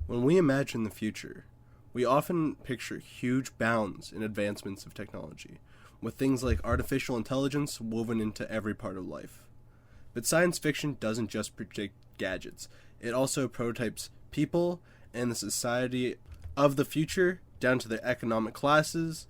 When we imagine the future, we often picture huge bounds in advancements of technology, with things like artificial intelligence woven into every part of life. But science fiction doesn't just predict gadgets, it also prototypes people and the society of the future down to the economic classes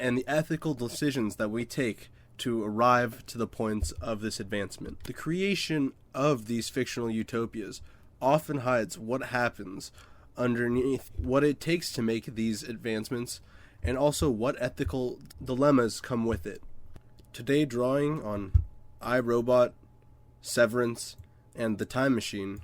and the ethical decisions that we take to arrive to the points of this advancement. The creation of these fictional utopias often hides what happens underneath, what it takes to make these advancements, and also what ethical dilemmas come with it. Today, drawing on I, Robot, Severance, and The Time Machine,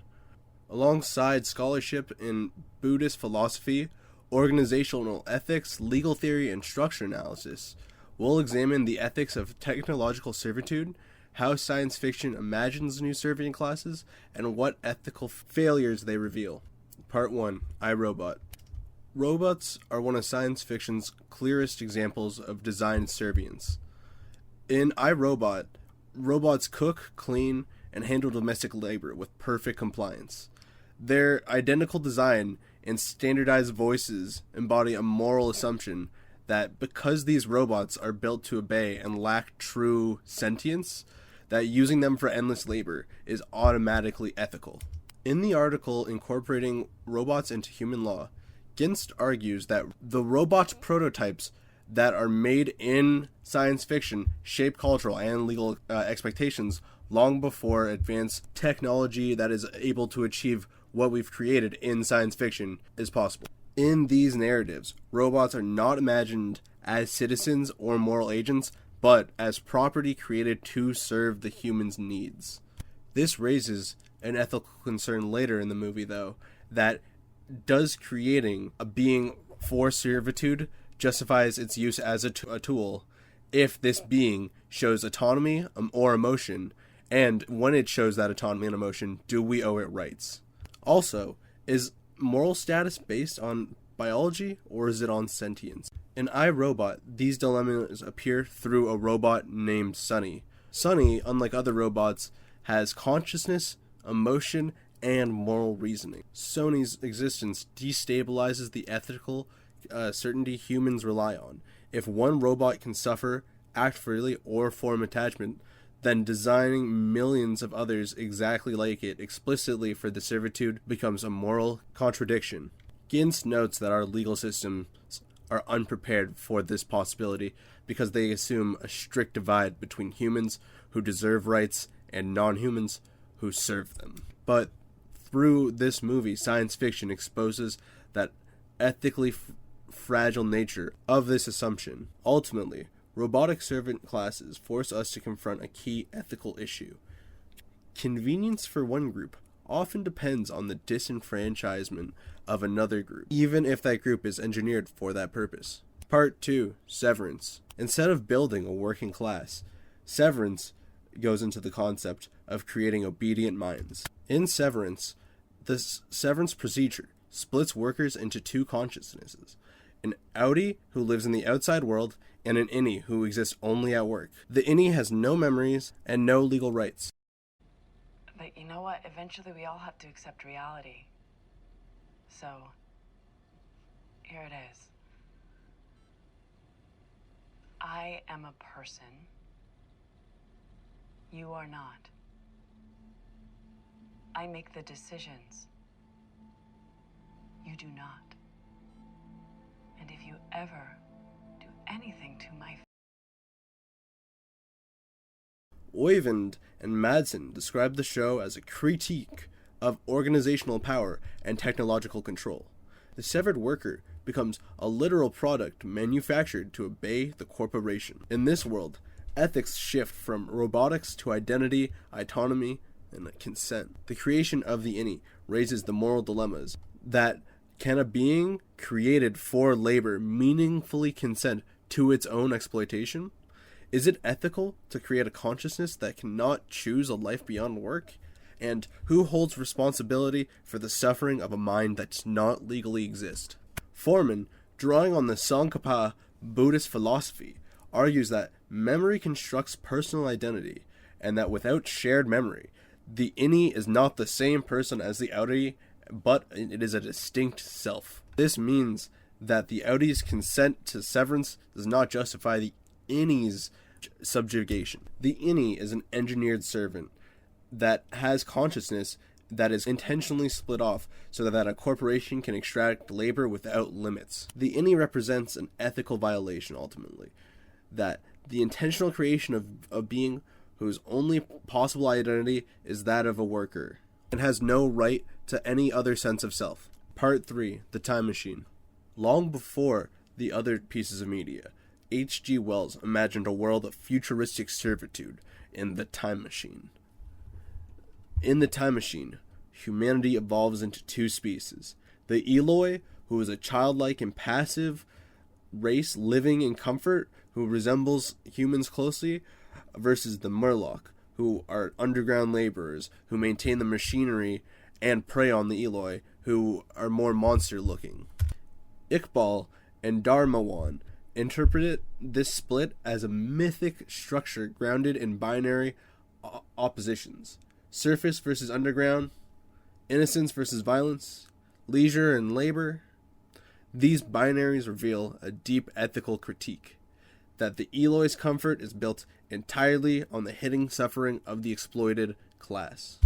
alongside scholarship in Buddhist philosophy, organizational ethics, legal theory, and structure analysis, we'll examine the ethics of technological servitude, how science fiction imagines new serving classes, and what ethical failures they reveal. Part 1. I, Robot. Robots are one of science fiction's clearest examples of design servience. In I, Robot, robots cook, clean, and handle domestic labor with perfect compliance. Their identical design and standardized voices embody a moral assumption that because these robots are built to obey and lack true sentience, that using them for endless labor is automatically ethical. In the article incorporating robots into human law, Ginszt argues that the robot prototypes that are made in science fiction shape cultural and legal expectations long before advanced technology that is able to achieve what we've created in science fiction is possible. In these narratives, robots are not imagined as citizens or moral agents, but as property created to serve the human's needs. This raises an ethical concern later in the movie, though, that does creating a being for servitude justifies its use as a tool if this being shows autonomy or emotion, and when it shows that autonomy and emotion, do we owe it rights? Also, is moral status based on biology or is it on sentience? In I, Robot, these dilemmas appear through a robot named Sunny. Sunny, unlike other robots, has consciousness, emotion, and moral reasoning. Sunny's existence destabilizes the ethical certainty humans rely on. If one robot can suffer, act freely, or form attachment, then designing millions of others exactly like it explicitly for the servitude becomes a moral contradiction. Ginszt notes that our legal systems are unprepared for this possibility because they assume a strict divide between humans who deserve rights and non-humans who serve them. But through this movie, science fiction exposes that ethically fragile nature of this assumption. Ultimately, robotic servant classes force us to confront a key ethical issue. Convenience for one group often depends on the disenfranchisement of another group, even if that group is engineered for that purpose. Part 2. Severance. Instead of building a working class, Severance goes into the concept of creating obedient minds. In Severance, the severance procedure splits workers into two consciousnesses: an outie who lives in the outside world and an innie who exists only at work. The innie has no memories and no legal rights. But you know what? Eventually we all have to accept reality. So, here it is. I am a person. You are not. I make the decisions. You do not. And if you ever do anything to my... Oyvind and Madsen described the show as a critique of organizational power and technological control. The severed worker becomes a literal product manufactured to obey the corporation. In this world, ethics shift from robotics to identity, autonomy, and consent. The creation of the innie raises the moral dilemmas that can a being created for labor meaningfully consent to its own exploitation? Is it ethical to create a consciousness that cannot choose a life beyond work? And who holds responsibility for the suffering of a mind that does not legally exist? Forman, drawing on the Tsongkhapa Buddhist philosophy, argues that memory constructs personal identity, and that without shared memory, the innie is not the same person as the outie, but it is a distinct self. This means that the outies' consent to severance does not justify the innie's subjugation. The innie is an engineered servant that has consciousness that is intentionally split off so that a corporation can extract labor without limits. The innie represents an ethical violation, ultimately, that the intentional creation of a being whose only possible identity is that of a worker and has no right to any other sense of self. Part 3. The Time Machine. Long before the other pieces of media, H.G. Wells imagined a world of futuristic servitude in The Time Machine. In The Time Machine, humanity evolves into two species. The Eloi, who is a childlike and passive race living in comfort, who resembles humans closely, versus the Murloc, who are underground laborers who maintain the machinery and prey on the Eloi, who are more monster-looking. Iqbal and Darmawan interpreted this split as a mythic structure grounded in binary oppositions. Surface versus underground, innocence versus violence, leisure and labor. These binaries reveal a deep ethical critique that the Eloi's comfort is built entirely on the hidden suffering of the exploited class.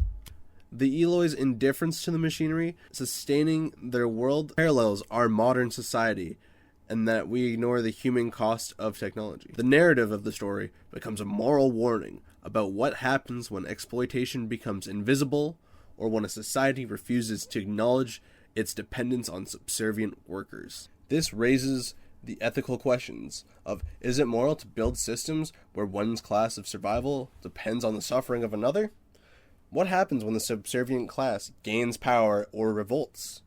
The Eloi's indifference to the machinery sustaining their world parallels our modern society, and that we ignore the human cost of technology. The narrative of the story becomes a moral warning about what happens when exploitation becomes invisible, or when a society refuses to acknowledge its dependence on subservient workers. This raises the ethical questions of, is it moral to build systems where one's class of survival depends on the suffering of another? What happens when the subservient class gains power or revolts?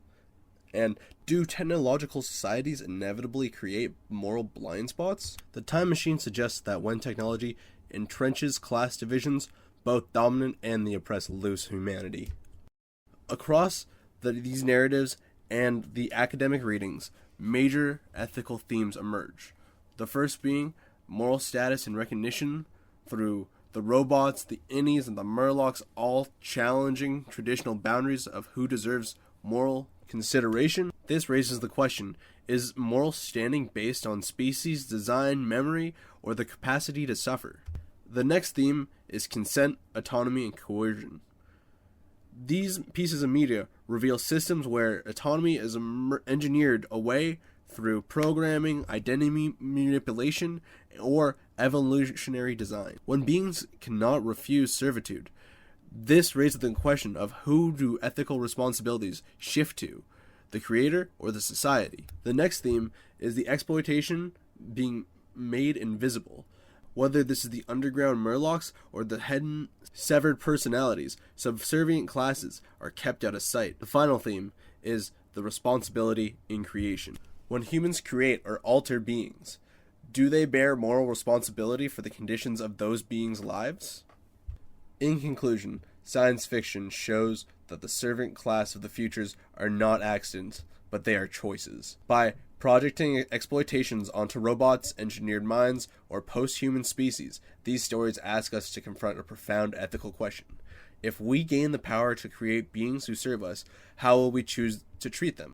And do technological societies inevitably create moral blind spots? The Time Machine suggests that when technology entrenches class divisions, both dominant and the oppressed lose humanity. Across these narratives and the academic readings, major ethical themes emerge. The first being moral status and recognition through the robots, the innies, and the Murlocs all challenging traditional boundaries of who deserves moral consideration. This raises the question, is moral standing based on species, design, memory, or the capacity to suffer? The next theme is consent, autonomy, and coercion. These pieces of media reveal systems where autonomy is engineered away through programming, identity manipulation, or evolutionary design. When beings cannot refuse servitude, this raises the question of who do ethical responsibilities shift to, the creator or the society. The next theme is the exploitation being made invisible. Whether this is the underground Murlocs or the hidden severed personalities, subservient classes are kept out of sight. The final theme is the responsibility in creation. When humans create or alter beings, do they bear moral responsibility for the conditions of those beings' lives? In conclusion, science fiction shows that the servant class of the futures are not accidents, but they are choices. By projecting exploitations onto robots, engineered minds, or post-human species, these stories ask us to confront a profound ethical question. If we gain the power to create beings who serve us, how will we choose to treat them?